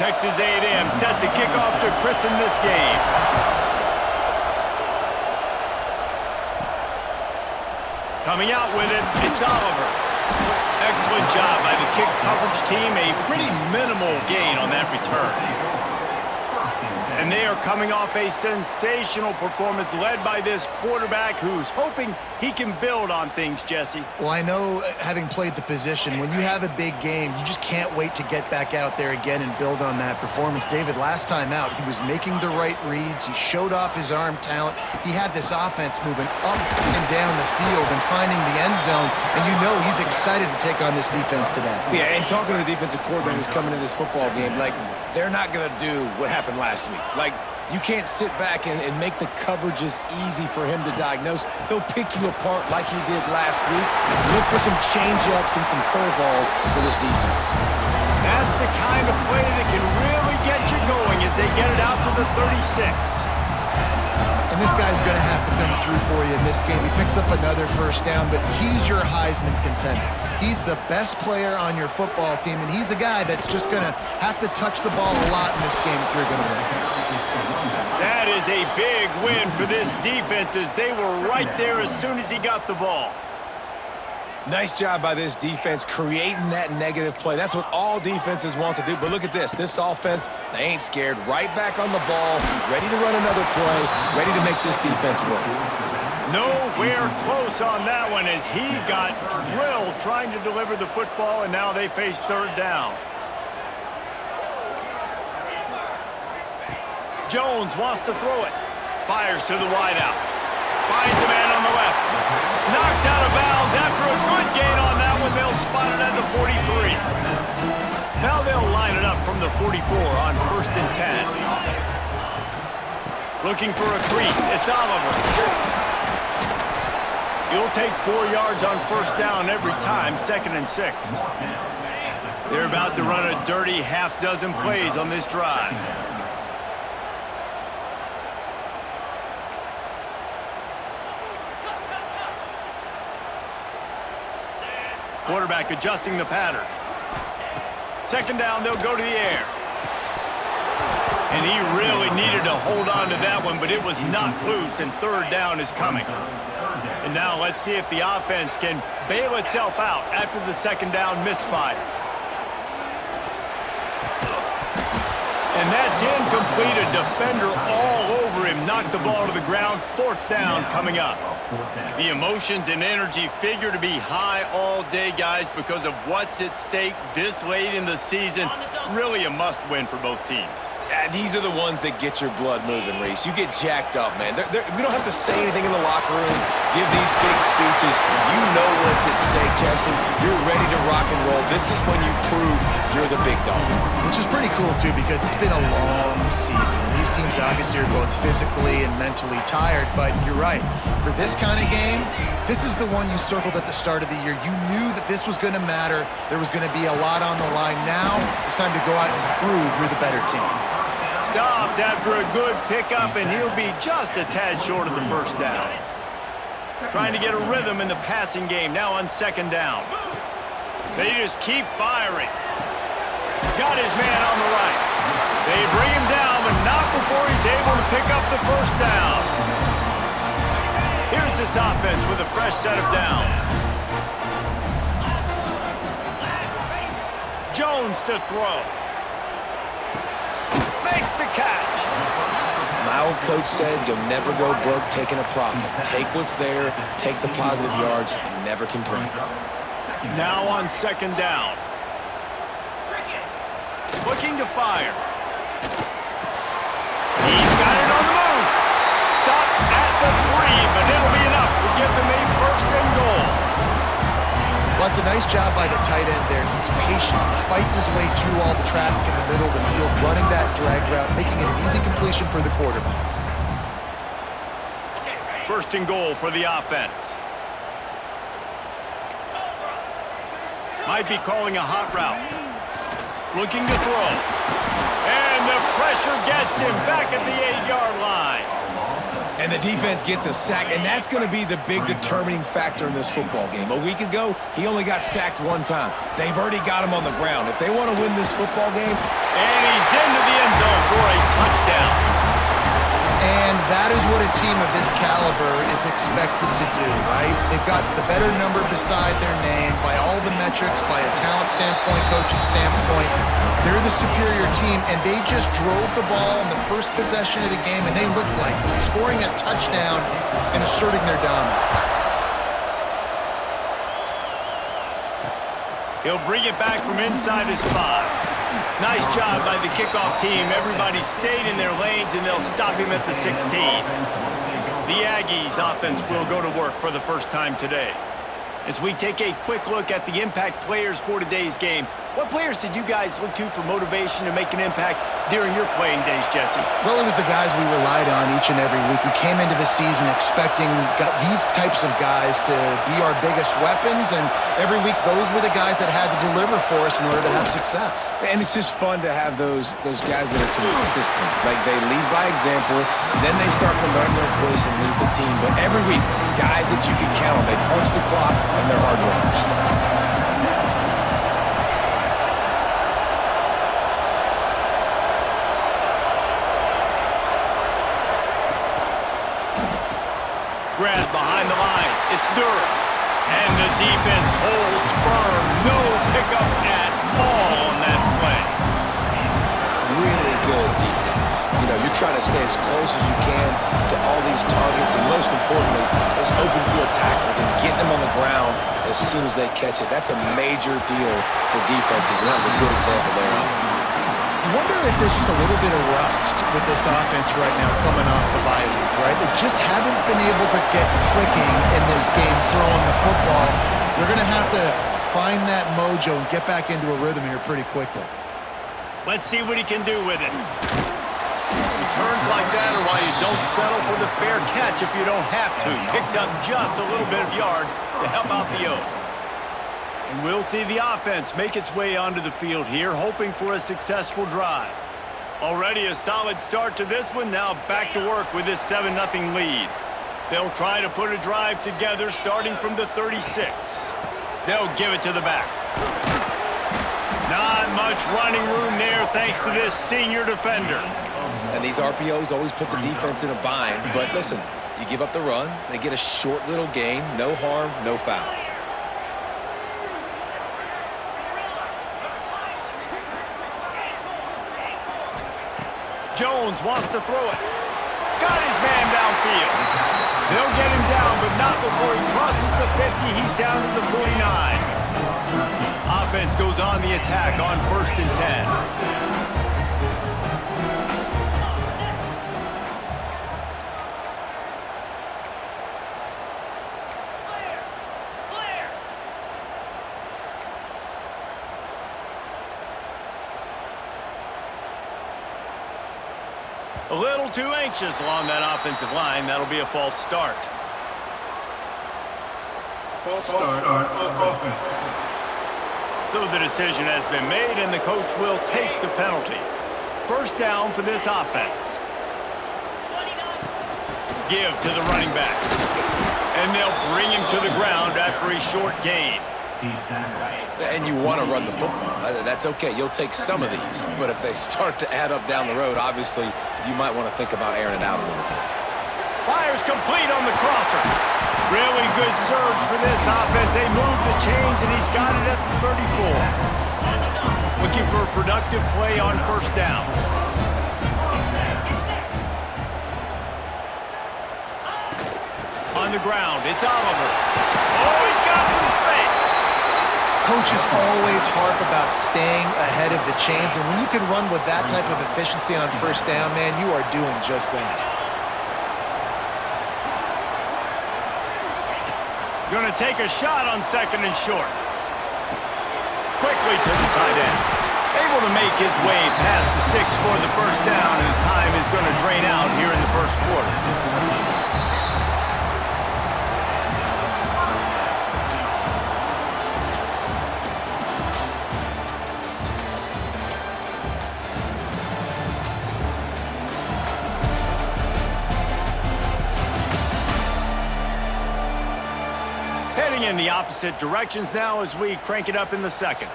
Texas A&M set to kick off to christen this game. Coming out with it, it's Oliver. Excellent job by the kick coverage team. A pretty minimal gain on that return. And they are coming off a sensational performance led by this quarterback who's hoping he can build on things, Jesse. Well, I know, having played the position, when you have a big game, you just can't wait to get back out there again and build on that performance. David, last time out, he was making the right reads. He showed off his arm talent. He had this offense moving up and down the field and finding the end zone. And you know he's excited to take on this defense today. Yeah, and talking to the defensive coordinator who's coming into this football game, like, they're not going to do what happened last week. Like, you can't sit back and make the coverages easy for him to diagnose. He'll pick you apart like he did last week. Look for some change-ups and some curveballs for this defense. That's the kind of play that can really get you going as they get it out to the 36. And this guy's going to have to come through for you in this game. He picks up another first down, but he's your Heisman contender. He's the best player on your football team, and he's a guy that's just going to have to touch the ball a lot in this game if you're going to win. That is a big win for this defense as they were right there as soon as he got the ball. Nice job by this defense creating that negative play. That's what all defenses want to do. But look at this. This offense, they ain't scared. Right back on the ball, ready to run another play, ready to make this defense work. Nowhere close on that one as he got drilled trying to deliver the football, and now they face third down. Jones wants to throw it. Fires to the wideout. Finds a man on the left. Knocked out of bounds after a good gain on that one. They'll spot it at the 43. Now they'll line it up from the 44 on 1st and 10. Looking for a crease. It's Oliver. You'll take 4 yards on first down every time, 2nd and 6. They're about to run a dirty half-dozen plays on this drive. Quarterback adjusting the pattern. 2nd down, they'll go to the air. And he really needed to hold on to that one, but it was not loose, and 3rd down is coming. And now let's see if the offense can bail itself out after the 2nd down misfire. And that's incomplete. A defender all over him. Knocked the ball to the ground. 4th down coming up. The emotions and energy figure to be high all day, guys, because of what's at stake this late in the season. Really a must-win for both teams. Yeah, these are the ones that get your blood moving, Reese. You get jacked up, man. We don't have to say anything in the locker room, give these big speeches. You know what's at stake, Jesse. You're ready to rock and roll. This is when you prove you're the big dog. Which is pretty cool, too, because it's been a long season. These teams obviously are both physically and mentally tired, but you're right. For this kind of game, this is the one you circled at the start of the year. You knew that this was going to matter. There was going to be a lot on the line. Now it's time to go out and prove you're the better team. Stopped after a good pickup, and he'll be just a tad short of the 1st down. Trying to get a rhythm in the passing game now on 2nd down. They just keep firing. Got his man on the right. They bring him down, but not before he's able to pick up the 1st down. Here's this offense with a fresh set of downs. Jones to throw. Makes the catch. My old coach said you'll never go broke taking a profit. Take what's there, take the positive yards, and never complain. Now on 2nd down. Looking to fire. He's got it on the move. Stopped at the 3, but it'll be enough to give them a 1st and goal. Well, it's a nice job by the tight end there. He's patient. He fights his way through all the traffic in the middle of the field, running that drag route, making it an easy completion for the quarterback. 1st and goal for the offense. Might be calling a hot route. Looking to throw. And the pressure gets him back at the 8-yard line. And the defense gets a sack, and that's going to be the big determining factor in this football game. A week ago, he only got sacked one time. They've already got him on the ground. If they want to win this football game... And he's into the end zone for a touchdown. And that is what a team of this caliber is expected to do, right? They've got the better number beside their name by all the metrics, by a talent standpoint, coaching standpoint. They're the superior team, and they just drove the ball in the first possession of the game, and they looked like scoring a touchdown and asserting their dominance. He'll bring it back from inside his 5. Nice job by the kickoff team. Everybody stayed in their lanes, and they'll stop him at the 16. The Aggies offense will go to work for the first time today. As we take a quick look at the impact players for today's game, what players did you guys look to for motivation to make an impact during your playing days, Jesse? Well, it was the guys we relied on each and every week. We came into the season expecting these types of guys to be our biggest weapons, and every week those were the guys that had to deliver for us in order to have success. And it's just fun to have those guys that are consistent. Like, they lead by example, then they start to learn their voice and lead the team. But every week, guys that you can count on, they punch the clock, and they're hard workers. Grab behind the line. It's Durham. And the defense holds firm. No pickup at all on that play. Really good defense. You know, you're trying to stay as close as you can to all these targets, and most importantly, those open field tackles and getting them on the ground as soon as they catch it. That's a major deal for defenses, and that was a good example there of it. I wonder if there's just a little bit of rust with this offense right now coming off the bye week, right? They just haven't been able to get clicking in this game throwing the football. They're going to have to find that mojo and get back into a rhythm here pretty quickly. Let's see what he can do with it. Returns like that are why you don't settle for the fair catch if you don't have to. Picks up just a little bit of yards to help out the O. And we'll see the offense make its way onto the field here, hoping for a successful drive. Already a solid start to this one. Now back to work with this 7-0 lead. They'll try to put a drive together starting from the 36. They'll give it to the back. Not much running room there thanks to this senior defender. And these RPOs always put the defense in a bind. But listen, you give up the run, they get a short little gain, no harm, no foul. Jones wants to throw it. Got his man downfield. They'll get him down, but not before he crosses the 50. He's down to the 49. Offense goes on the attack on 1st and 10. A little too anxious along that offensive line. That'll be a false start. False start on offense. So the decision has been made, and the coach will take the penalty. First down for this offense. Give to the running back. And they'll bring him to the ground after a short gain. And you want to run the football. That's okay. You'll take some of these. But if they start to add up down the road, obviously, you might want to think about airing it out a little bit. Fires complete on the crosser. Really good surge for this offense. They move the chains, and he's got it at the 34. Looking for a productive play on 1st down. On the ground, it's Oliver. Oh, he's got some space. Coaches always harp about staying ahead of the chains, and when you can run with that type of efficiency on 1st down, man, you are doing just that. Going to take a shot on 2nd and short. Quickly to the tight end. Able to make his way past the sticks for the 1st down, and the time is going to drain out here in the 1st quarter. in the opposite directions now as we crank it up in the second.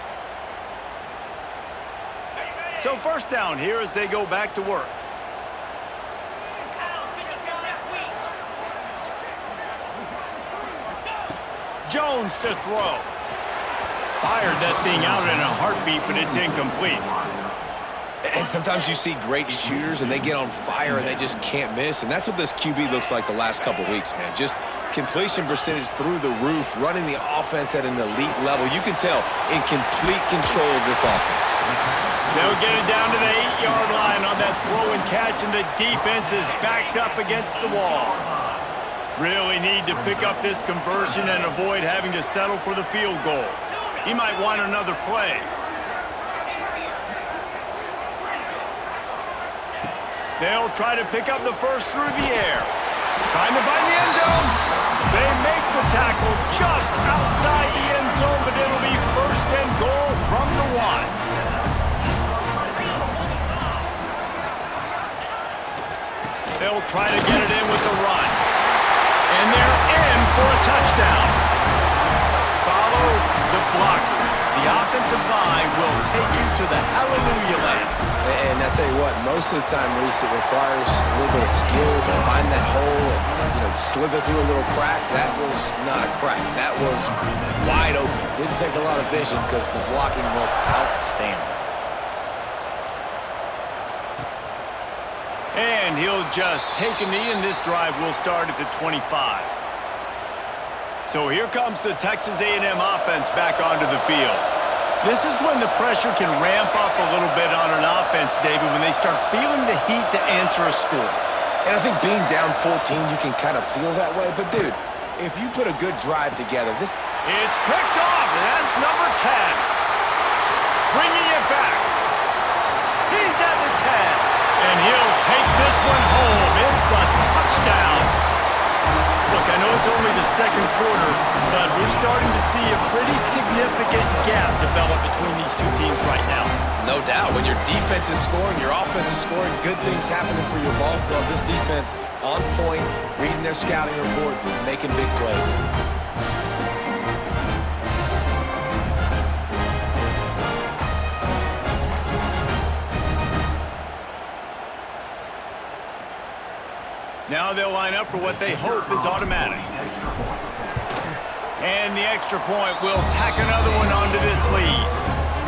So first down here as they go back to work. Jones to throw. Fired that thing out in a heartbeat, but it's incomplete. And sometimes you see great shooters, and they get on fire, and they just can't miss. And that's what this QB looks like the last couple weeks, man. Just completion percentage through the roof, running the offense at an elite level. You can tell in complete control of this offense. They'll get it down to the 8-yard line on that throw and catch, and the defense is backed up against the wall. Really need to pick up this conversion and avoid having to settle for the field goal. He might want another play. They'll try to pick up the first through the air. Trying to find the end zone. They make the tackle just outside the end zone, but it'll be first and goal from the 1. They'll try to get it in with the run. And they're in for a touchdown. Follow the blockers. The offensive line will take you to the hallelujah land. And I tell you what, most of the time, Reese, it requires a little bit of skill to find that hole and, slither through a little crack. That was not a crack. That was wide open. Didn't take a lot of vision because the blocking was outstanding. And he'll just take a knee, and this drive will start at the 25. So here comes the Texas A&M offense back onto the field. This is when the pressure can ramp up a little bit on an offense, David, when they start feeling the heat to answer a score. And I think being down 14, you can kind of feel that way. But, dude, if you put a good drive together, this... It's picked off, and that's number 10. Bringing it back. He's at the 10. And he'll take this one home. It's a touchdown. Look, I know it's only the second quarter, but we're starting to see a pretty significant gap develop between these two teams right now. No doubt. When your defense is scoring, your offense is scoring, good things happening for your ball club. This defense on point, reading their scouting report, making big plays. Now they'll line up for what they hope is automatic. And the extra point will tack another one onto this lead.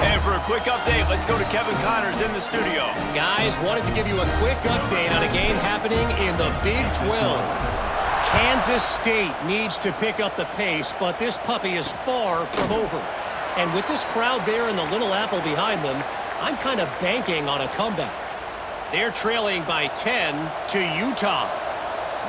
And for a quick update, let's go to Kevin Connors in the studio. Guys, wanted to give you a quick update on a game happening in the Big 12. Kansas State needs to pick up the pace, but this puppy is far from over. And with this crowd there and the Little Apple behind them, I'm kind of banking on a comeback. They're trailing by 10 to Utah.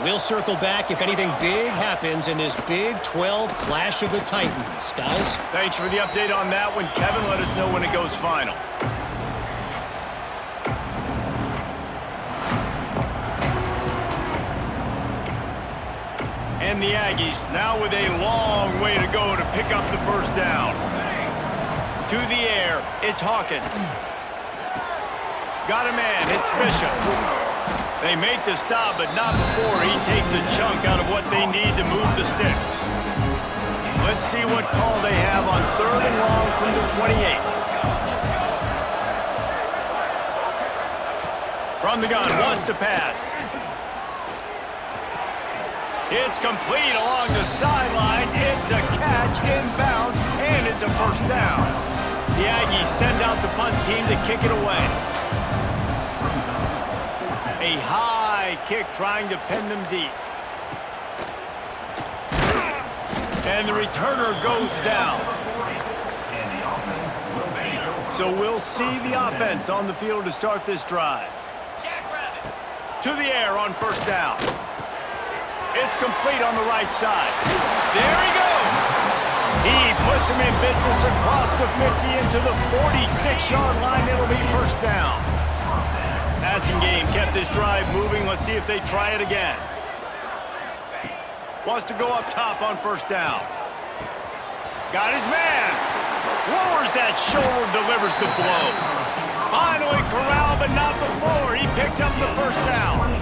We'll circle back if anything big happens in this Big 12 Clash of the Titans. Guys? Thanks for the update on that one, Kevin. Let us know when it goes final. And the Aggies now with a long way to go to pick up the first down. To the air, it's Hawkins. Got a man, it's Bishop. They make the stop, but not before he takes a chunk out of what they need to move the sticks. Let's see what call they have on 3rd and long from the 28. From the gun, wants to pass. It's complete along the sidelines. It's a catch inbounds, and it's a first down. The Aggies send out the punt team to kick it away. A high kick trying to pin them deep. And the returner goes down. So we'll see the offense on the field to start this drive. To the air on first down. It's complete on the right side. There he goes. He puts him in business across the 50 into the 46-yard line. It'll be first down. Passing game kept this drive moving. Let's see if they try it again. Wants to go up top on first down. Got his man. Lowers that shoulder, delivers the blow. Finally corralled, but not before. He picked up the first down.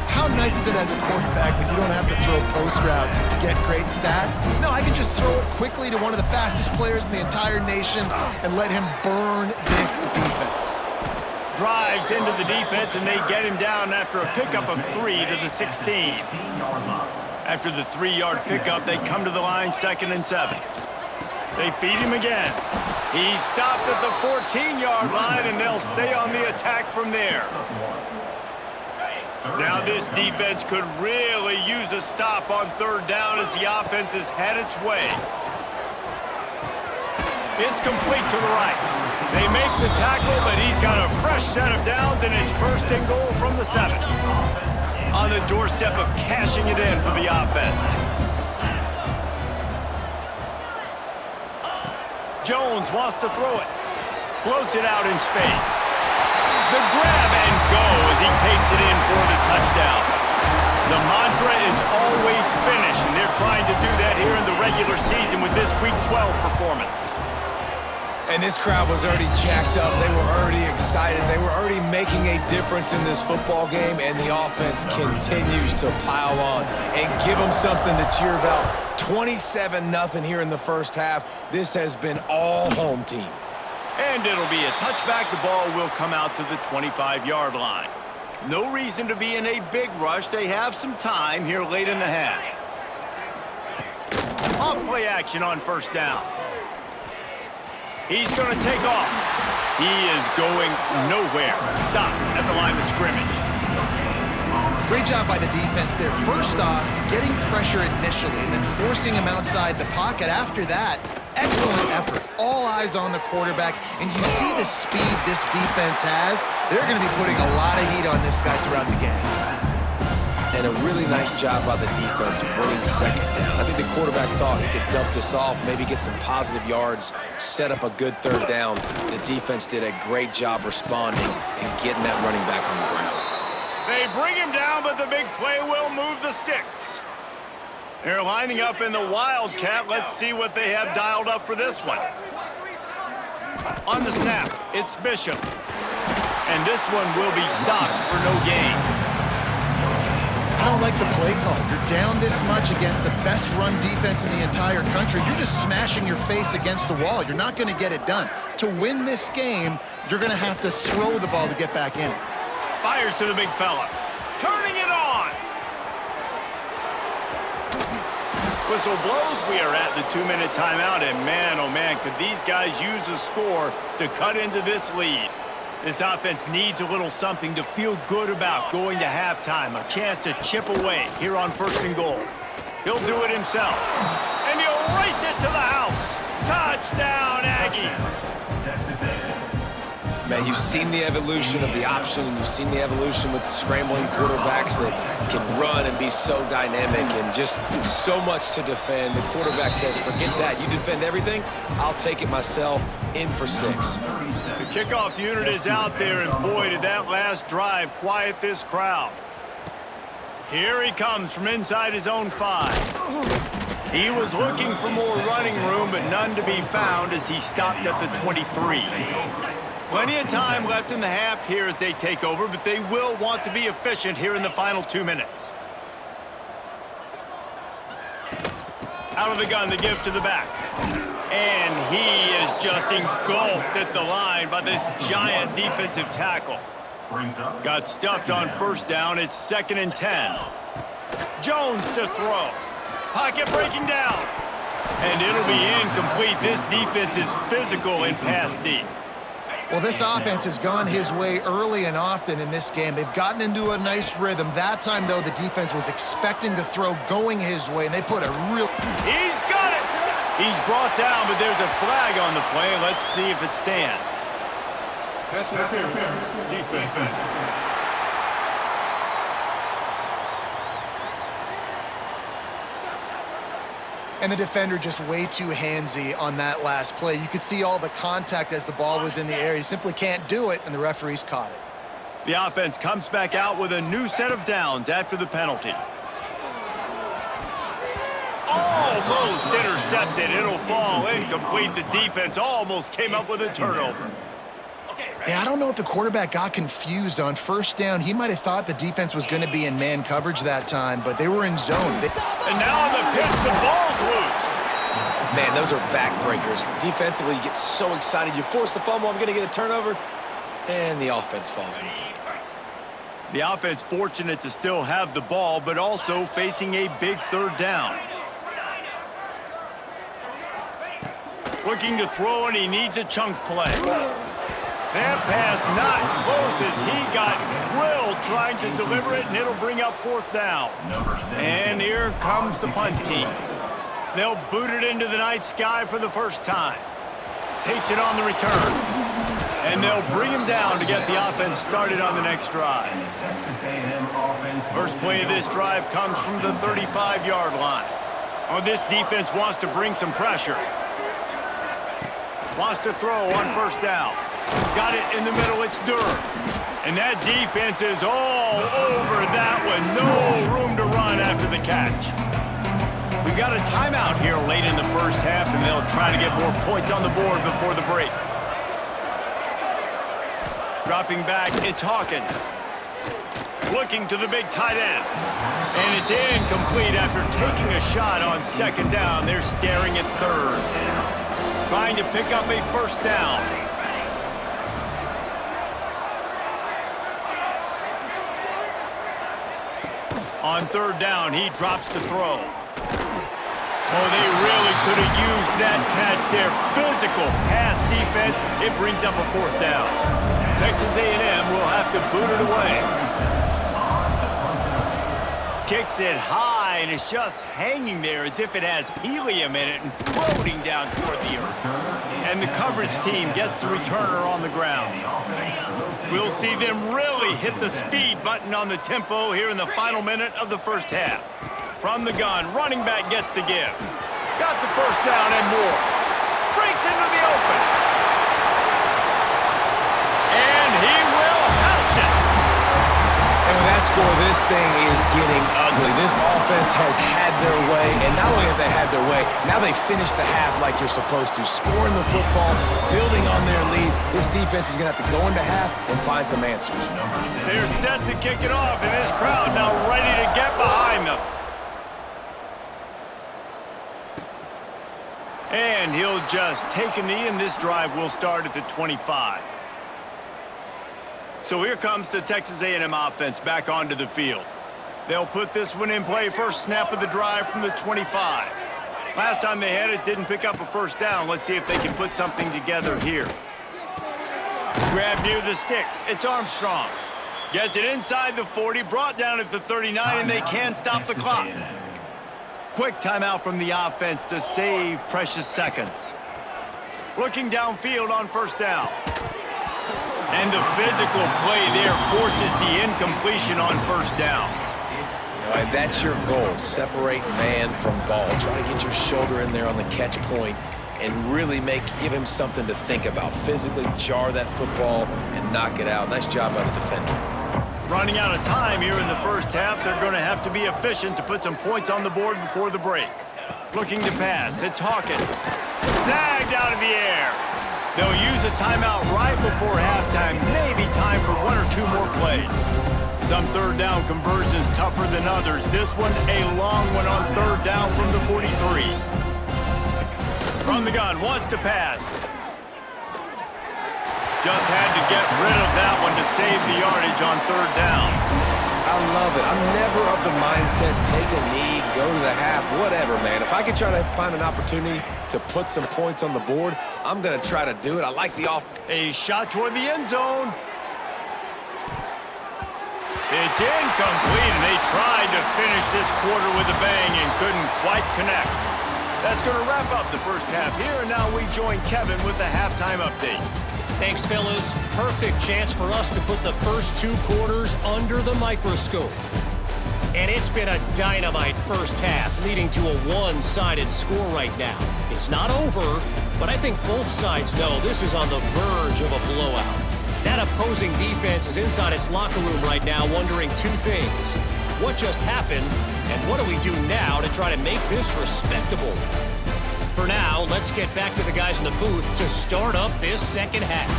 How nice is it as a quarterback when you don't have to throw post routes to get great stats? No, I can just throw it quickly to one of the fastest players in the entire nation and let him burn this defense. Drives into the defense, and they get him down after a pickup of 3 to the 16. After the 3-yard pickup, they come to the line 2nd and 7. They feed him again. He's stopped at the 14-yard line, and they'll stay on the attack from there. Now this defense could really use a stop on 3rd down as the offense has had its way. It's complete to the right. They make the tackle, but he's got a fresh set of downs, and it's 1st and goal from the 7. On the doorstep of cashing it in for the offense. Jones wants to throw it. Floats it out in space. The grab and go as he takes it in for the touchdown. The mantra is always finish, and they're trying to do that here in the regular season with this Week 12 performance. And this crowd was already jacked up. They were already excited. They were already making a difference in this football game, and the offense continues to pile on and give them something to cheer about. 27-0 here in the first half. This has been all home team. And it'll be a touchback. The ball will come out to the 25-yard line. No reason to be in a big rush. They have some time here late in the half. Off-play action on 1st down. He's going to take off. He is going nowhere. Stop at the line of scrimmage. Great job by the defense there. First off, getting pressure initially and then forcing him outside the pocket. After that, excellent effort. All eyes on the quarterback, and you see the speed this defense has. They're going to be putting a lot of heat on this guy throughout the game. And a really nice job by the defense winning 2nd down. I think the quarterback thought he could dump this off, maybe get some positive yards, set up a good 3rd down. The defense did a great job responding and getting that running back on the ground. They bring him down, but the big play will move the sticks. They're lining up in the Wildcat. Let's see what they have dialed up for this one. On the snap, it's Bishop. And this one will be stopped for no gain. I don't like the play call. You're down this much against the best run defense in the entire country. You're just smashing your face against the wall. You're not going to get it done. To win this game, you're going to have to throw the ball to get back in it. Fires to the big fella. Turning it on. Whistle blows. We are at the 2-minute timeout, and man, oh man, could these guys use a score to cut into this lead. This offense needs a little something to feel good about going to halftime, a chance to chip away here on 1st and goal. He'll do it himself, and he'll race it to the house. Touchdown, Aggies. Man, you've seen the evolution of the option, and you've seen the evolution with scrambling quarterbacks that can run and be so dynamic and just so much to defend. The quarterback says, forget that. You defend everything, I'll take it myself. In for 6. The kickoff unit is out there, and boy, did that last drive quiet this crowd. Here he comes from inside his own 5. He was looking for more running room, but none to be found as he stopped at the 23. Plenty of time left in the half here as they take over, but they will want to be efficient here in the final 2 minutes. Out of the gun, the give to the back. And he is just engulfed at the line by this giant defensive tackle. Got stuffed on 1st down. It's 2nd and 10. Jones to throw. Pocket breaking down. And it'll be incomplete. This defense is physical in pass deep. Well, this offense has gone his way early and often in this game. They've gotten into a nice rhythm. That time, though, the defense was expecting the throw going his way, and they put a real... He's got it! He's brought down, but there's a flag on the play. Let's see if it stands. Pass interference. Defense. And the defender just way too handsy on that last play. You could see all the contact as the ball was in the air. He simply can't do it, and the referees caught it. The offense comes back out with a new set of downs after the penalty. Almost intercepted. It'll fall incomplete. The defense almost came up with a turnover. Yeah, I don't know if the quarterback got confused on first down. He might have thought the defense was going to be in man coverage that time, but they were in zone. And now on the pitch, the ball's loose. Man, those are backbreakers. Defensively, you get so excited. You force the fumble, I'm going to get a turnover, and the offense falls in. The offense fortunate to still have the ball, but also facing a big third down. Looking to throw, and he needs a chunk play. That pass not close as he got drilled trying to deliver it, and it'll bring up fourth down. And here comes the punt team. They'll boot it into the night sky for the first time. Takes it on the return. And they'll bring him down to get the offense started on the next drive. First play of this drive comes from the 35-yard line. Oh, this defense wants to bring some pressure. Wants to throw on first down. Got it in the middle, it's Durham. And that defense is all over that one. No room to run after the catch. We've got a timeout here late in the first half, and they'll try to get more points on the board before the break. Dropping back, it's Hawkins. Looking to the big tight end. And it's incomplete after taking a shot on second down. They're staring at third. Trying to pick up a first down. On third down, he drops to throw. Oh, they really could have used that catch there. Physical pass defense. It brings up a fourth down. Texas A&M will have to boot it away. Kicks it high, and it's just hanging there as if it has helium in it and floating down toward the earth. And the coverage team gets the returner on the ground. We'll see them really hit the speed button on the tempo here in the final minute of the first half. From the gun, running back gets to give. Got the first down and more. Breaks into the open. And he will house it. And with that score, this thing is getting ugly. This offense has had their way, and not only have they had their way, now they finish the half like you're supposed to. Scoring the football, building on their lead. This defense is going to have to go into half and find some answers. They're set to kick it off, and this crowd now ready to get behind them. And he'll just take a knee, and this drive will start at the 25. So here comes the Texas A&M offense back onto the field. They'll put this one in play first snap of the drive from the 25. Last time they had it, didn't pick up a first down. Let's see if they can put something together here. Grab near the sticks. It's Armstrong. Gets it inside the 40, brought down at the 39, and they can't stop the clock. Quick timeout from the offense to save precious seconds. Looking downfield on first down. And the physical play there forces the incompletion on first down. And that's your goal. Separate man from ball. Try to get your shoulder in there on the catch point and really give him something to think about. Physically jar that football and knock it out. Nice job by the defender. Running out of time here in the first half. They're going to have to be efficient to put some points on the board before the break. Looking to pass. It's Hawkins. Snagged out of the air. They'll use a timeout right before halftime. Maybe time for one or two more plays. Some third down conversions tougher than others. This one a long one on third down from the 43. From the gun, wants to pass. Just had to get rid of that one to save the yardage on third down. I love it. I'm never of the mindset, take a knee, go to the half, whatever, man. If I could try to find an opportunity to put some points on the board, I'm going to try to do it. I like the off. A shot toward the end zone. It's incomplete, and they tried to finish this quarter with a bang and couldn't quite connect. That's going to wrap up the first half here, and now we join Kevin with the halftime update. Thanks, fellas. Perfect chance for us to put the first two quarters under the microscope. And it's been a dynamite first half, leading to a one-sided score right now. It's not over, but I think both sides know this is on the verge of a blowout. That opposing defense is inside its locker room right now wondering two things. What just happened, and what do we do now to try to make this respectable? For now, let's get back to the guys in the booth to start up this second half.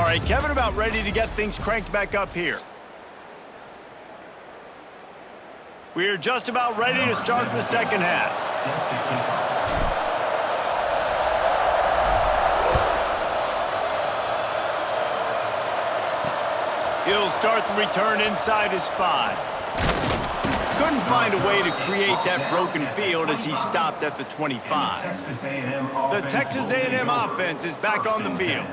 right, Kevin, about ready to get things cranked back up here. We are just about ready to start the second half. He'll start the return inside his 5. Couldn't find a way to create that broken field as he stopped at the 25. The Texas A&M offense is back on the field.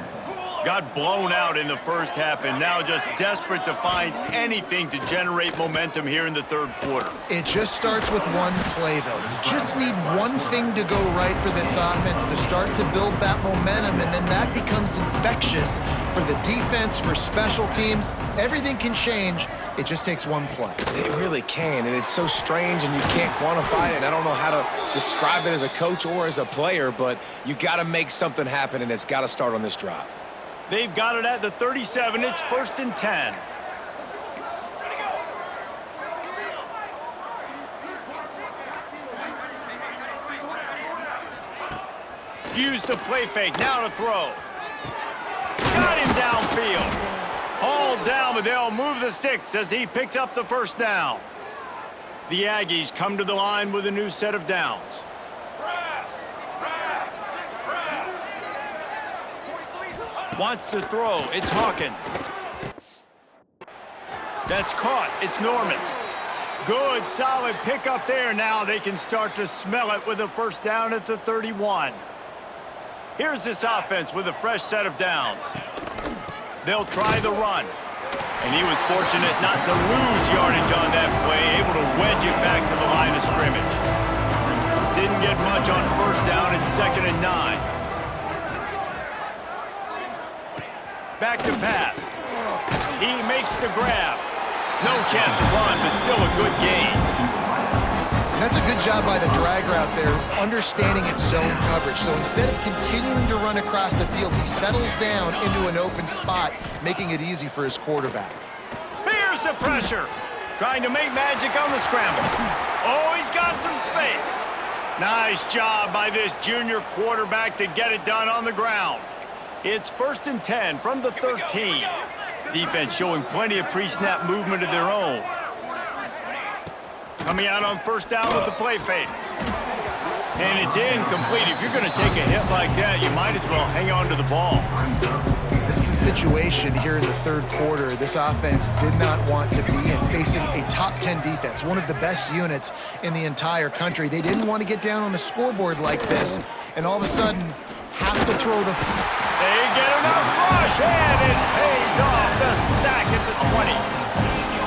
Got blown out in the first half and now just desperate to find anything to generate momentum here in the third quarter. It just starts with one play, though. You just need one thing to go right for this offense to start to build that momentum, and then that becomes infectious for the defense, for special teams. Everything can change. It just takes one play. It really can, and it's so strange, and you can't quantify it. I don't know how to describe it as a coach or as a player, but you got to make something happen, and it's got to start on this drive. They've got it at the 37. It's 1st and 10. Use the play fake. Now to throw. Got him downfield. Hauled down, but they'll move the sticks as he picks up the first down. The Aggies come to the line with a new set of downs. Wants to throw. It's Hawkins. That's caught. It's Norman. Good, solid pickup there. Now they can start to smell it with a first down at the 31. Here's this offense with a fresh set of downs. They'll try the run. And he was fortunate not to lose yardage on that play, able to wedge it back to the line of scrimmage. Didn't get much on first down. It's 2nd and 9. Back to pass. He makes the grab. No chance to run, but still a good gain. And that's a good job by the drag route there, understanding its zone coverage. So instead of continuing to run across the field, he settles down into an open spot, making it easy for his quarterback. Here's the pressure. Trying to make magic on the scramble. Oh, he's got some space. Nice job by this junior quarterback to get it done on the ground. It's 1st and 10 from the 13. Defense showing plenty of pre-snap movement of their own. Coming out on first down with the play fake. And it's incomplete. If you're going to take a hit like that, you might as well hang on to the ball. This is a situation here in the third quarter this offense did not want to be in, facing a top 10 defense, one of the best units in the entire country. They didn't want to get down on the scoreboard like this, and all of a sudden have to throw the... They get enough rush, and it pays off. The sack at the 20.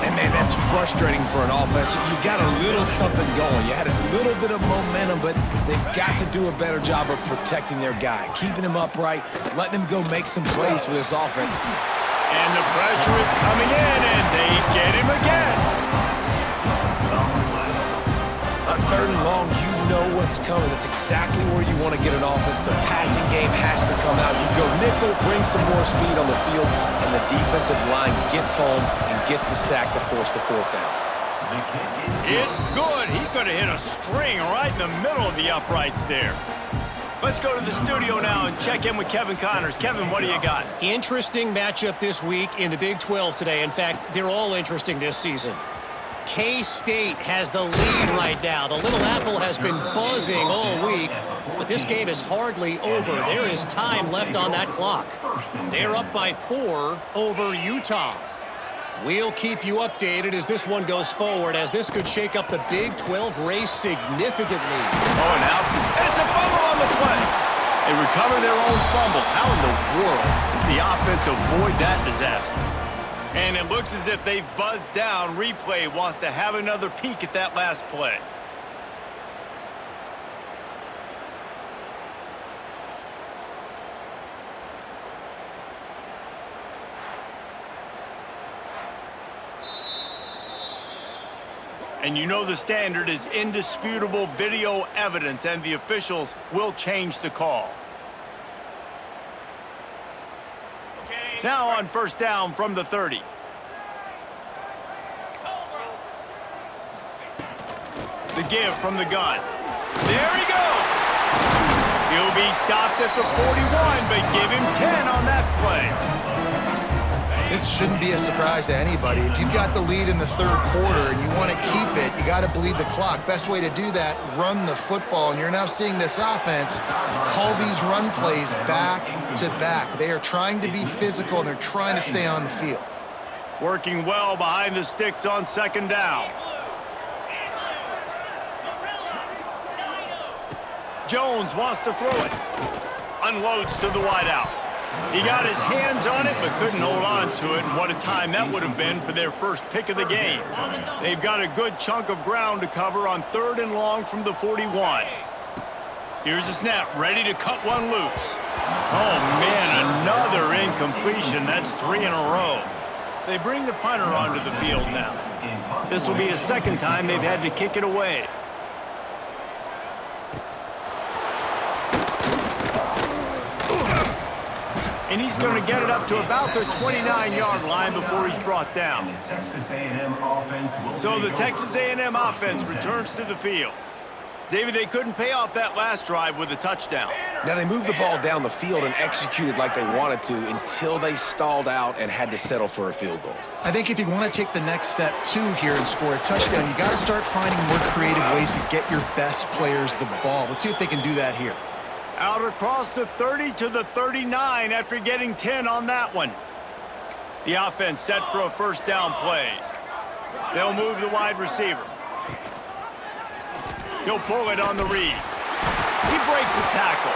And, man, that's frustrating for an offense. You got a little something going. You had a little bit of momentum, but they've got to do a better job of protecting their guy, keeping him upright, letting him go make some plays for this offense. And the pressure is coming in, and they get him again. On 3rd and long, you know what's coming. That's exactly where you want to get an offense. The passing game has to come out. You go nickel, bring some more speed on the field, and the defensive line gets home and gets the sack to force the 4th down. It's good. He could have hit a string right in the middle of the uprights there. Let's go to the studio now and check in with Kevin Connors. Kevin, what do you got? Interesting matchup this week in the Big 12 today. In fact, they're all interesting this season. K-State has the lead right now. The Little Apple has been buzzing all week, but this game is hardly over. There is time left on that clock. They're up by 4 over Utah. We'll keep you updated as this one goes forward, as this could shake up the Big 12 race significantly. Oh, and out. And it's a fumble on the play. They recover their own fumble. How in the world did the offense avoid that disaster? And it looks as if they've buzzed down. Replay wants to have another peek at that last play. And you know the standard is indisputable video evidence, and the officials will change the call. Now on first down from the 30. The give from the gun. There he goes. He'll be stopped at the 41, but give him 10 on that play. This shouldn't be a surprise to anybody. If you've got the lead in the third quarter and you want to keep it, you got to bleed the clock. Best way to do that, run the football. And you're now seeing this offense call these run plays back to back. They are trying to be physical, and they're trying to stay on the field. Working well behind the sticks on second down. Jones wants to throw it. Unloads to the wideout. He got his hands on it, but couldn't hold on to it. And what a time that would have been for their first pick of the game. They've got a good chunk of ground to cover on 3rd and long from the 41. Here's the snap, ready to cut one loose. Oh, man, another incompletion. That's 3 in a row. They bring the punter onto the field now. This will be a second time they've had to kick it away. And he's going to get it up to about the 29-yard line before he's brought down. So the Texas A&M offense returns to the field. David, they couldn't pay off that last drive with a touchdown. Now, they moved the ball down the field and executed like they wanted to until they stalled out and had to settle for a field goal. I think if you want to take the next step, too, here and score a touchdown, you got to start finding more creative ways to get your best players the ball. Let's see if they can do that here. Out across the 30 to the 39 after getting 10 on that one. The offense set for a first down play. They'll move the wide receiver. He'll pull it on the read. He breaks a tackle.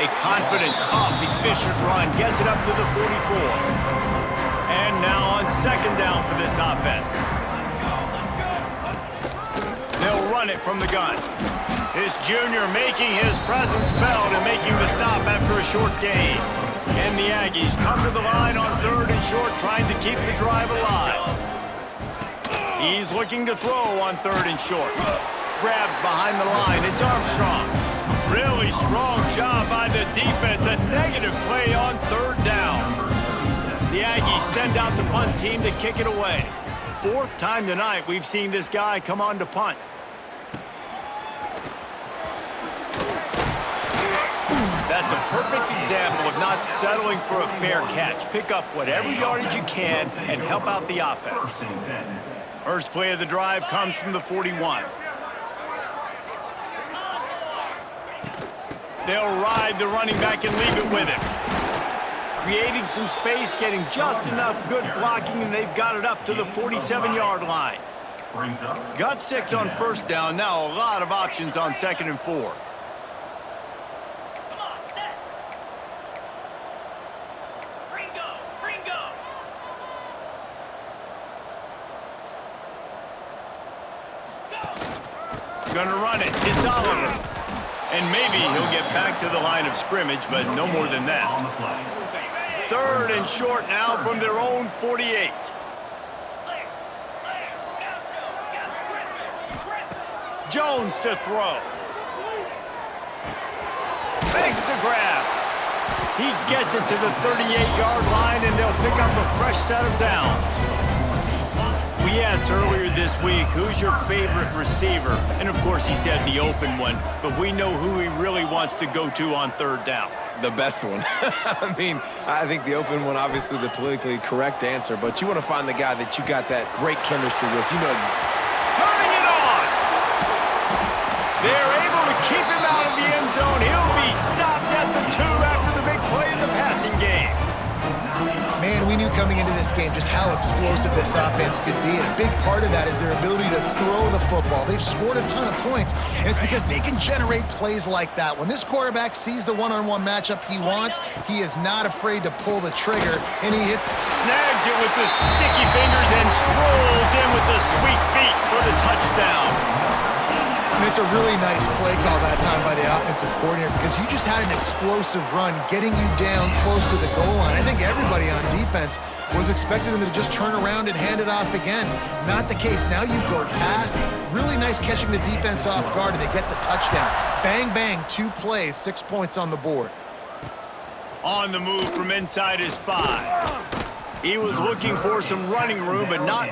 A confident, tough, efficient run gets it up to the 44. And now on second down for this offense. They'll run it from the gun. This junior making his presence felt and making the stop after a short gain. And the Aggies come to the line on 3rd and short, trying to keep the drive alive. He's looking to throw on 3rd and short. Grabbed behind the line. It's Armstrong. Really strong job by the defense. A negative play on 3rd down. The Aggies send out the punt team to kick it away. 4th time tonight we've seen this guy come on to punt. That's a perfect example of not settling for a fair catch. Pick up whatever yardage you can and help out the offense. First play of the drive comes from the 41. They'll ride the running back and leave it with him. Creating some space, getting just enough good blocking, and they've got it up to the 47-yard line. Got 6 on first down. Now a lot of options on 2nd and 4. Gonna run it. It's Oliver. And maybe he'll get back to the line of scrimmage, but no more than that. 3rd and short now from their own 48. Jones to throw. Makes the grab. He gets it to the 38-yard line, and they'll pick up a fresh set of downs. We asked earlier this week, who's your favorite receiver? And of course he said the open one, but we know who he really wants to go to on 3rd down. The best one. I mean, I think the open one, obviously the politically correct answer, but you want to find the guy that you got that great chemistry with. You know, turning it on! They're able to keep him out of the end zone. He'll be stopped at the 2 after the big play in the passing game. Man, we knew coming into this game just how explosive this offense could be, and a big part of that is their ability to throw the football. They've scored a ton of points, and it's because they can generate plays like that. When this quarterback sees the one-on-one matchup he wants, he is not afraid to pull the trigger, and he hits. Snags it with the sticky fingers and strolls in with the sweet feet for the touchdown. And it's a really nice play call that time by the offensive coordinator, because you just had an explosive run getting you down close to the goal line. I think everybody on defense was expecting them to just turn around and hand it off again. Not the case. Now you go pass. Really nice catching the defense off guard, and they get the touchdown. Bang, bang, 2 plays, 6 points on the board. On the move from inside his 5. He was looking for some running room, but not...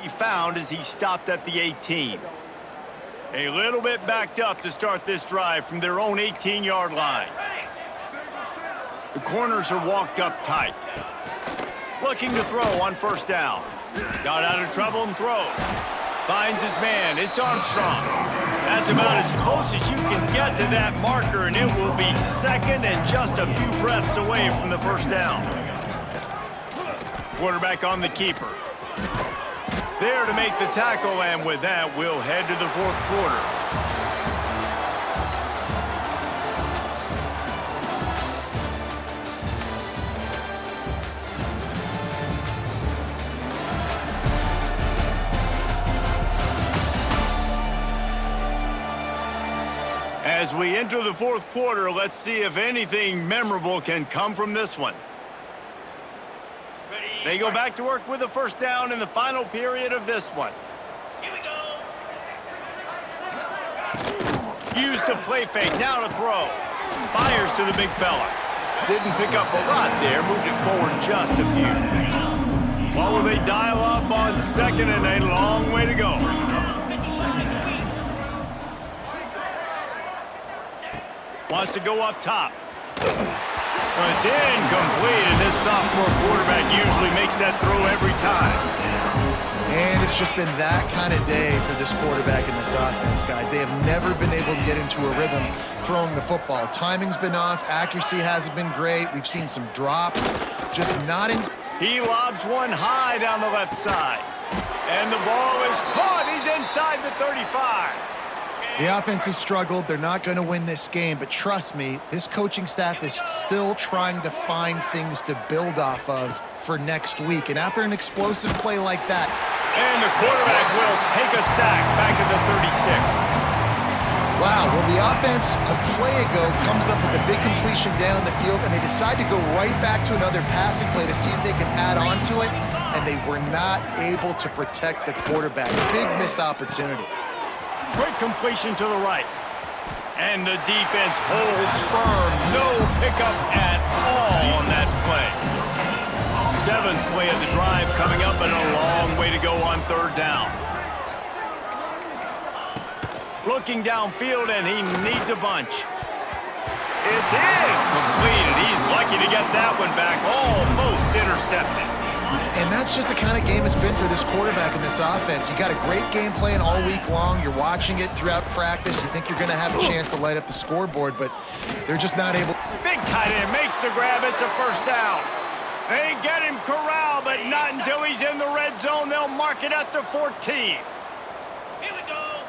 He found as he stopped at the 18. A little bit backed up to start this drive from their own 18-yard line. The corners are walked up tight. Looking to throw on first down. Got out of trouble and throws. Finds his man. It's Armstrong. That's about as close as you can get to that marker, and it will be second and just a few breaths away from the first down. Quarterback on the keeper. There to make the tackle, and with that, we'll head to the fourth quarter. As we enter the fourth quarter, let's see if anything memorable can come from this one. They go back to work with a first down in the final period of this one. Here we go. Use the play fake, now to throw. Fires to the big fella. Didn't pick up a lot there, moved it forward just a few. Well, will they dial up on second, and a long way to go. Wants to go up top. Well, it's incomplete, and this sophomore quarterback usually makes that throw every time. And it's just been that kind of day for this quarterback in this offense, guys. They have never been able to get into a rhythm throwing the football. Timing's been off. Accuracy hasn't been great. We've seen some drops. Just not in. He lobs one high down the left side. And the ball is caught. He's inside the 35. The offense has struggled. They're not going to win this game, but trust me, this coaching staff is still trying to find things to build off of for next week. And after an explosive play like that... And the quarterback will take a sack back at the 36. Wow, well, the offense a play ago comes up with a big completion down the field, and they decide to go right back to another passing play to see if they can add on to it, and they were not able to protect the quarterback. Big missed opportunity. Quick completion to the right. And the defense holds firm. No pickup at all on that play. Seventh play of the drive coming up, and a long way to go on third down. Looking downfield, and he needs a bunch. It's incomplete, and he's lucky to get that one back. Almost intercepted. And that's just the kind of game it's been for this quarterback in this offense. You got a great game plan all week long. You're watching it throughout practice. You think you're going to have a chance to light up the scoreboard, but they're just not able. Big tight end makes the grab. It's a first down. They get him corralled, but not until he's in the red zone. They'll mark it at the 14. Here we go.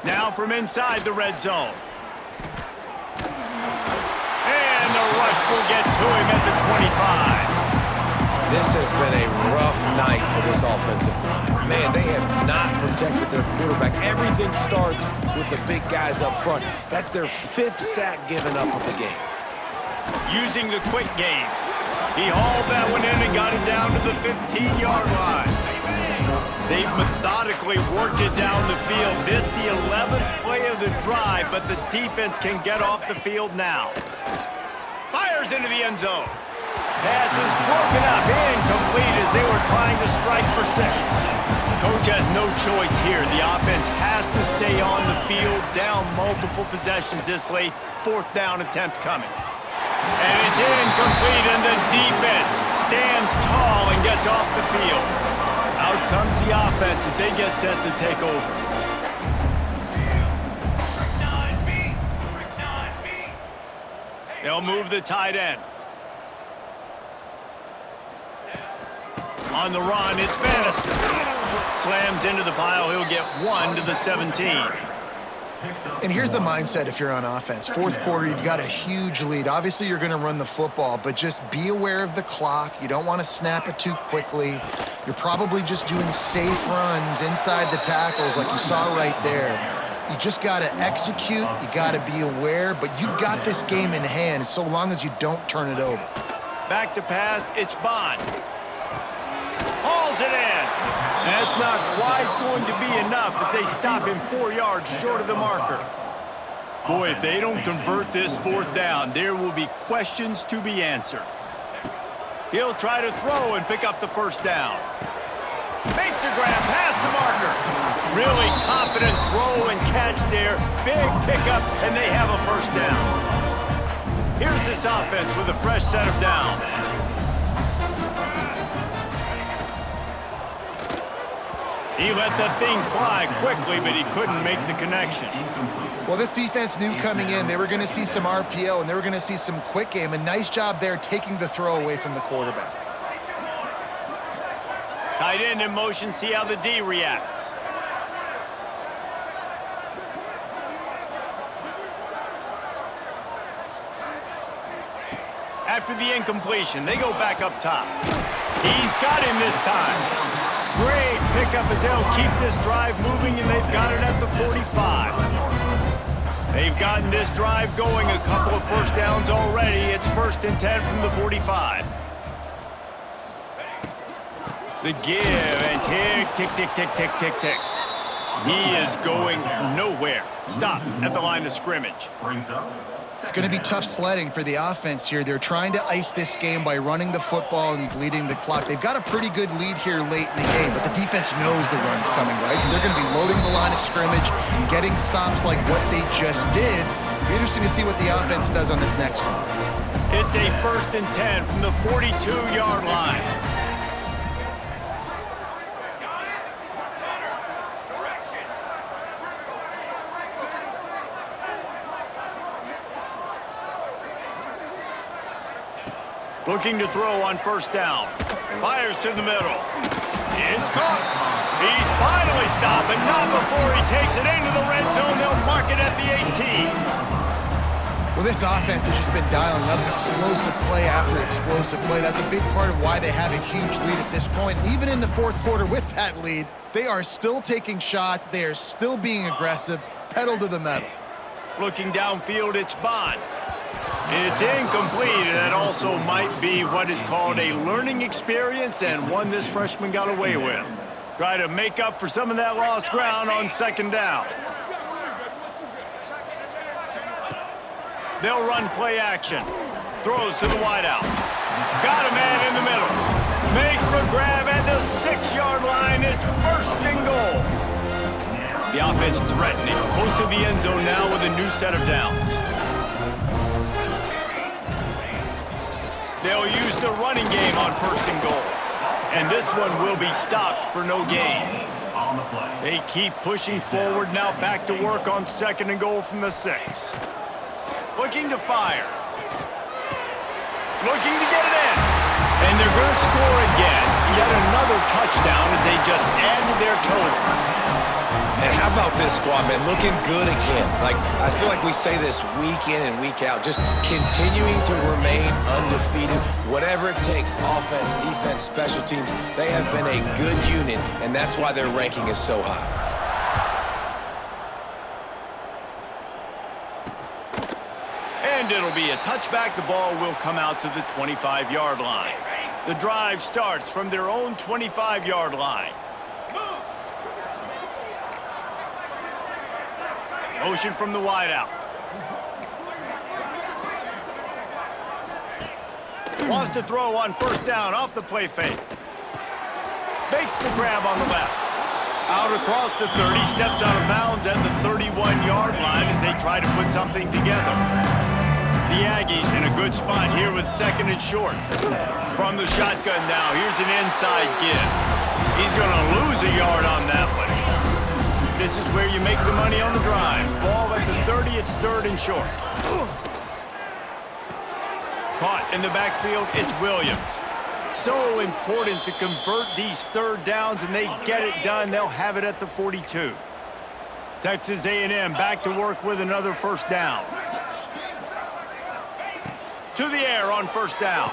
Now from inside the red zone. And the rush will get to him at the 25. This has been a rough night for this offensive line. Man, they have not protected their quarterback. Everything starts with the big guys up front. That's their 5th sack given up of the game. Using the quick game. He hauled that one in and got it down to the 15-yard line. They've methodically worked it down the field. This the 11th play of the drive, but the defense can get off the field now. Fires into the end zone. Pass is broken up, incomplete as they were trying to strike for 6. Coach has no choice here. The offense has to stay on the field, down multiple possessions this late. 4th down attempt coming. And it's incomplete, and the defense stands tall and gets off the field. Out comes the offense as they get set to take over. They'll move the tight end. On the run, it's Bannister. Slams into the pile. He'll get 1 to the 17. And here's the mindset if you're on offense. 4th quarter, you've got a huge lead. Obviously, you're going to run the football, but just be aware of the clock. You don't want to snap it too quickly. You're probably just doing safe runs inside the tackles like you saw right there. You just got to execute. You got to be aware, but you've got this game in hand so long as you don't turn it over. Back to pass, it's Bond. Hauls it in. That's not quite going to be enough as they stop him 4 yards short of the marker. Boy, if they don't convert this 4th down, there will be questions to be answered. He'll try to throw and pick up the first down. Makes a grab past the marker. Really confident throw and catch there. Big pickup, and they have a first down. Here's this offense with a fresh set of downs. He let the thing fly quickly, but he couldn't make the connection. Well, this defense knew coming in they were going to see some RPO and they were going to see some quick game. A nice job there taking the throw away from the quarterback. Tight end in motion, see how the D reacts. After the incompletion, they go back up top. He's got him this time. Great pickup as they'll keep this drive moving, and they've got it at the 45. They've gotten this drive going, a couple of first downs already. It's 1st and 10 from the 45. The give, and tick, tick, tick, tick, tick, tick, tick. He is going nowhere. Stop at the line of scrimmage. It's going to be tough sledding for the offense here. They're trying to ice this game by running the football and bleeding the clock. They've got a pretty good lead here late in the game, but the defense knows the run's coming, right? So they're going to be loading the line of scrimmage, getting stops like what they just did. It'll be interesting to see what the offense does on this next one. It's a 1st and 10 from the 42-yard line. Looking to throw on 1st down. Fires to the middle. It's caught. He's finally stopped, but not before he takes it into the red zone. They'll mark it at the 18. Well, this offense has just been dialing up explosive play after explosive play. That's a big part of why they have a huge lead at this point. And even in the 4th quarter with that lead, they are still taking shots. They are still being aggressive. Pedal to the metal. Looking downfield, it's Bond. It's incomplete, and that also might be what is called a learning experience and one this freshman got away with. Try to make up for some of that lost ground on 2nd down. They'll run play action. Throws to the wideout. Got a man in the middle. Makes a grab at the 6-yard line. It's 1st and goal. The offense threatening. Close to the end zone now with a new set of downs. They'll use the running game on 1st and goal. And this one will be stopped for no gain. They keep pushing forward now, back to work on 2nd and goal from the 6. Looking to fire. Looking to get it in. And they're going to score again. Yet another touchdown as they just add to their total. And how about this squad, man? Looking good again. Like, I feel like we say this week in and week out, just continuing to remain undefeated. Whatever it takes, offense, defense, special teams, they have been a good unit, and that's why their ranking is so high. And it'll be a touchback. The ball will come out to the 25-yard line. The drive starts from their own 25-yard line. Motion from the wideout. Wants to throw on 1st down off the play fake. Makes the grab on the left. Out across the 30, steps out of bounds at the 31-yard line as they try to put something together. The Aggies in a good spot here with 2nd and short. From the shotgun now, here's an inside give. He's going to lose a yard on that one. This is where you make the money on the drive. Ball at the 30, it's 3rd and short. Caught in the backfield, it's Williams. So important to convert these 3rd downs, and they get it done. They'll have it at the 42. Texas A&M back to work with another 1st down. To the air on 1st down.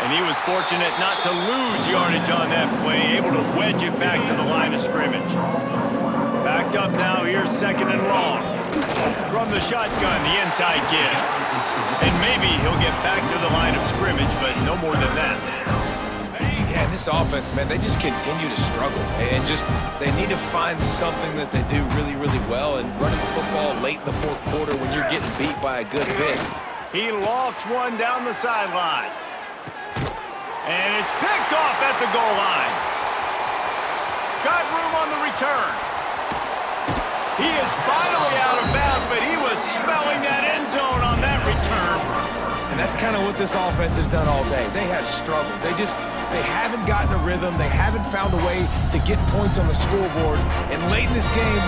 And he was fortunate not to lose yardage on that play, able to wedge it back to the line of scrimmage. Backed up now, here's 2nd and long. From the shotgun, the inside give. And maybe he'll get back to the line of scrimmage, but no more than that. Yeah, and this offense, man, they just continue to struggle. And they need to find something that they do really, really well. And running the football late in the 4th quarter when you're getting beat by a good bit, He lofts one down the sideline. And it's picked off at the goal line. Got room on the return. He is finally out of bounds, but he was smelling that end zone on that return. And that's kind of what this offense has done all day. They have struggled. They haven't gotten a rhythm. They haven't found a way to get points on the scoreboard. And late in this game,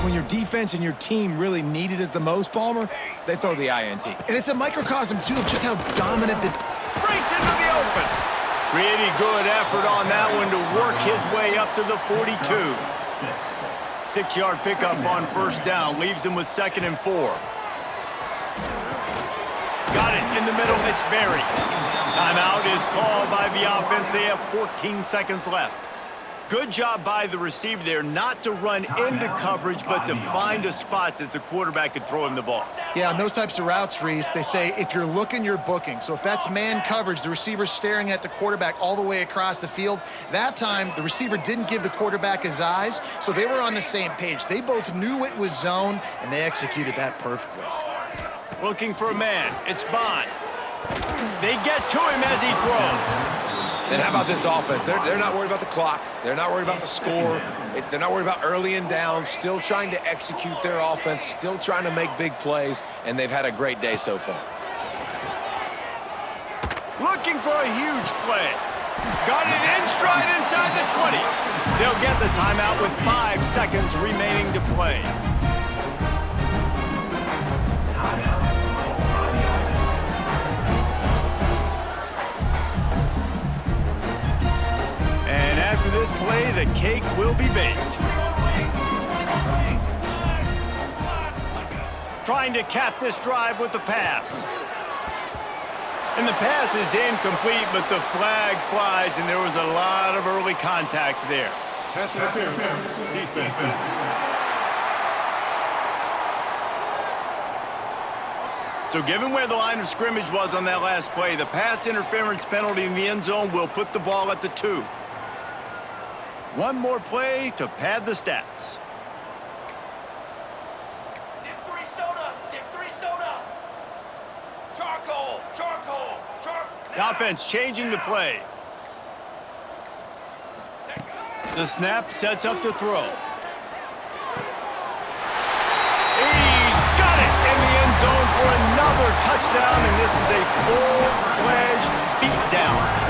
when your defense and your team really needed it the most, Palmer, they throw the INT. And it's a microcosm, too, of just how dominant the... Breaks into the open. Pretty good effort on that one to work his way up to the 42. 6-yard pickup on first down. Leaves him with 2nd and 4. Got it in the middle. It's Berry. Timeout is called by the offense. They have 14 seconds left. Good job by the receiver there not to run into coverage, but to find a spot that the quarterback could throw him the ball. Yeah, on those types of routes, Reese, they say if you're looking, you're booking. So if that's man coverage, the receiver's staring at the quarterback all the way across the field. That time, the receiver didn't give the quarterback his eyes, so they were on the same page. They both knew it was zone, and they executed that perfectly. Looking for a man. It's Bond. They get to him as he throws. And how about this offense? They're not worried about the clock. They're not worried about the score. They're not worried about early and down. Still trying to execute their offense. Still trying to make big plays. And they've had a great day so far. Looking for a huge play. Got it in stride inside the 20. They'll get the timeout with 5 seconds remaining to play. And after this play, the cake will be baked. Trying to cap this drive with the pass. And the pass is incomplete, but the flag flies, and there was a lot of early contact there. Pass interference. Defense. So given where the line of scrimmage was on that last play, the pass interference penalty in the end zone will put the ball at the 2. One more play to pad the stats. Dip 3 soda. Dip 3 soda. Charcoal. Charcoal. Charcoal. The offense changing the play. The snap sets up to throw. He's got it in the end zone for another touchdown, and this is a full-fledged beatdown.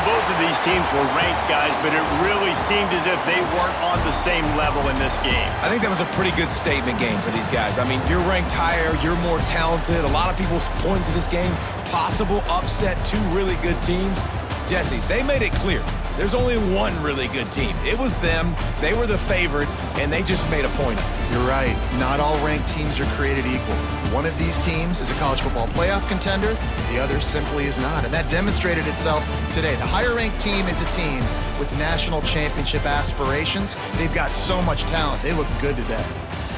Both of these teams were ranked, guys, but it really seemed as if they weren't on the same level in this game. I think that was a pretty good statement game for these guys. I mean, you're ranked higher, you're more talented. A lot of people point to this game, possible upset, 2 really good teams. Jesse, they made it clear. There's only one really good team. It was them. They were the favorite, and they just made a point of it. You're right. Not all ranked teams are created equal. One of these teams is a college football playoff contender. The other simply is not. And that demonstrated itself today. The higher-ranked team is a team with national championship aspirations. They've got so much talent. They look good today.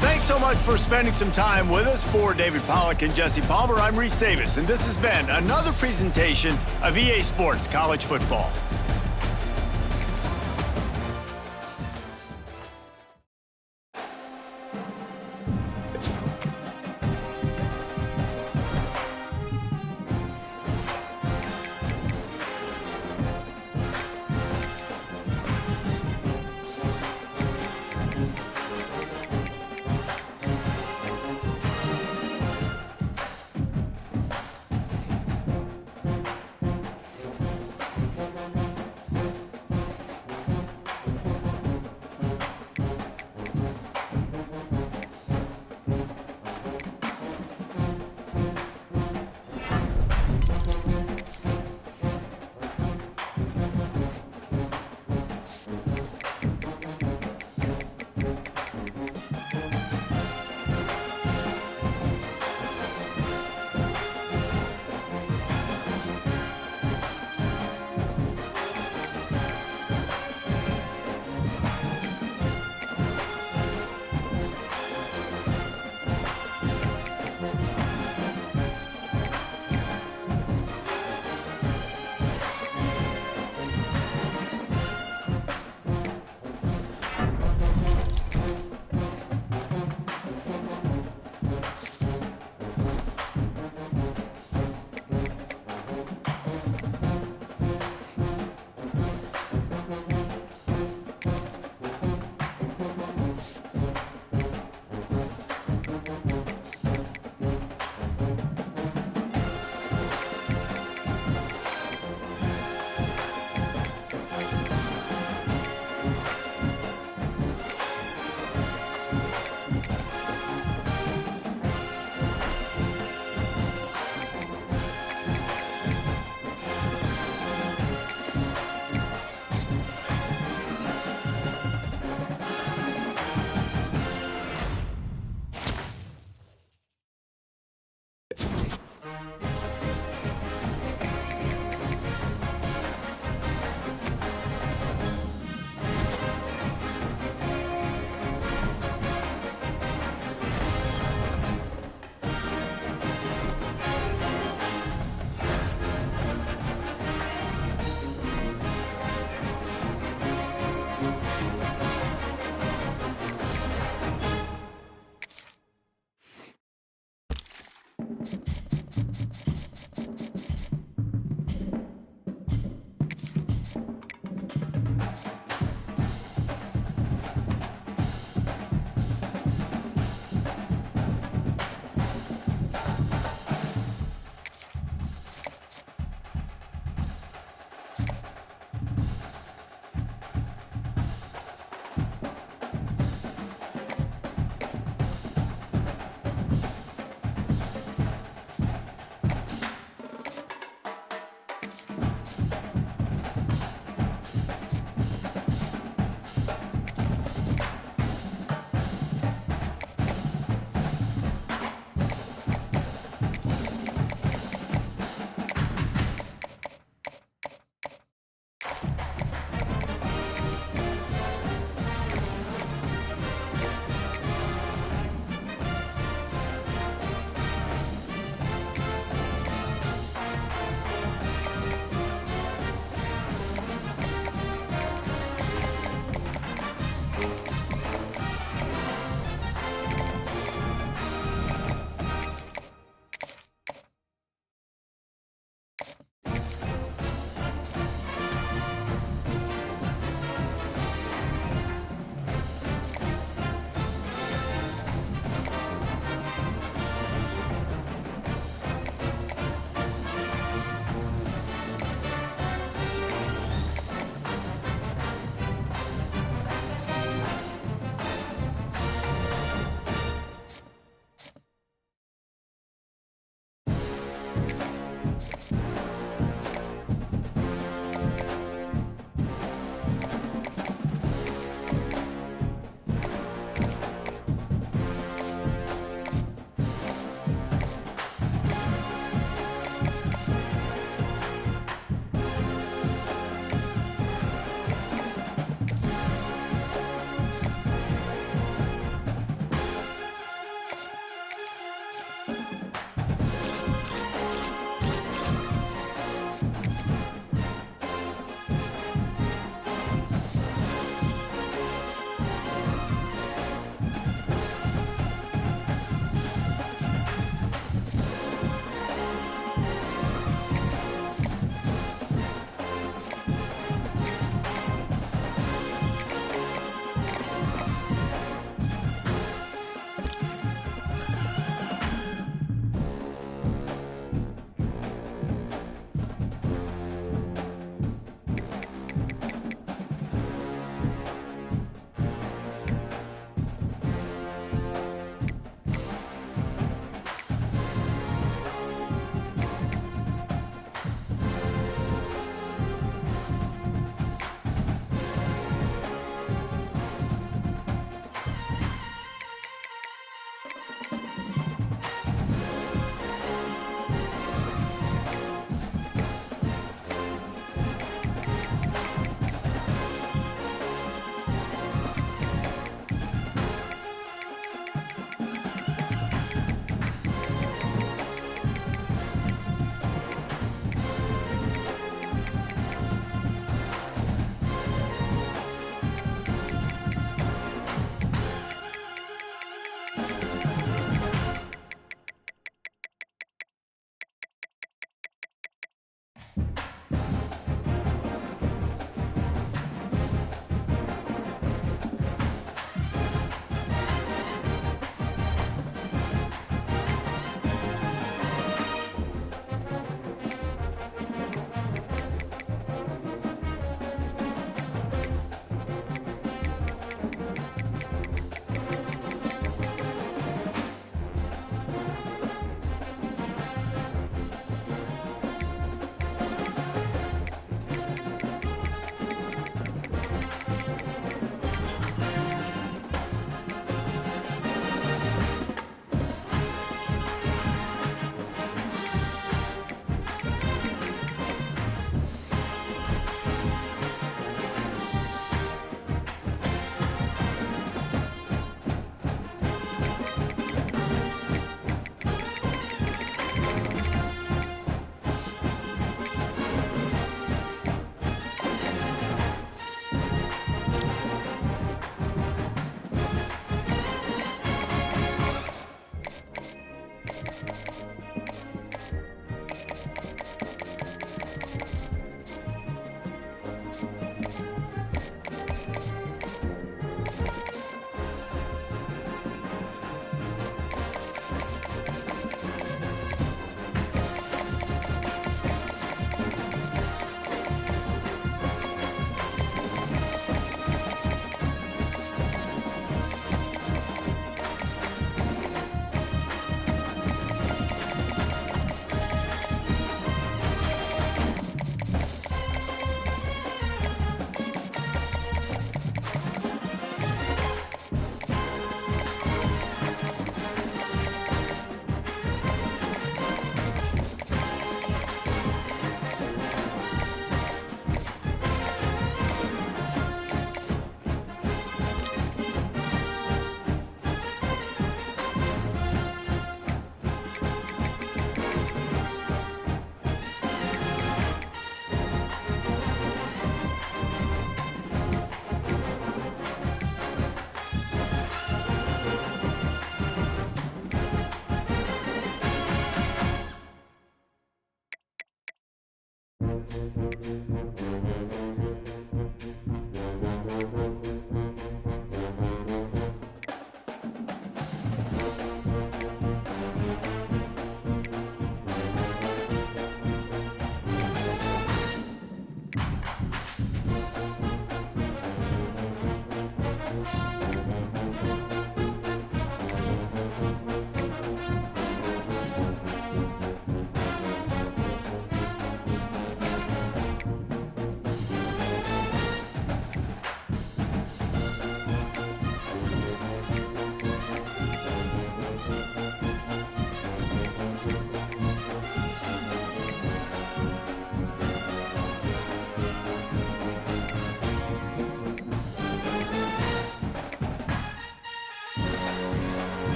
Thanks so much for spending some time with us. For David Pollack and Jesse Palmer, I'm Reese Davis, and this has been another presentation of EA Sports College Football.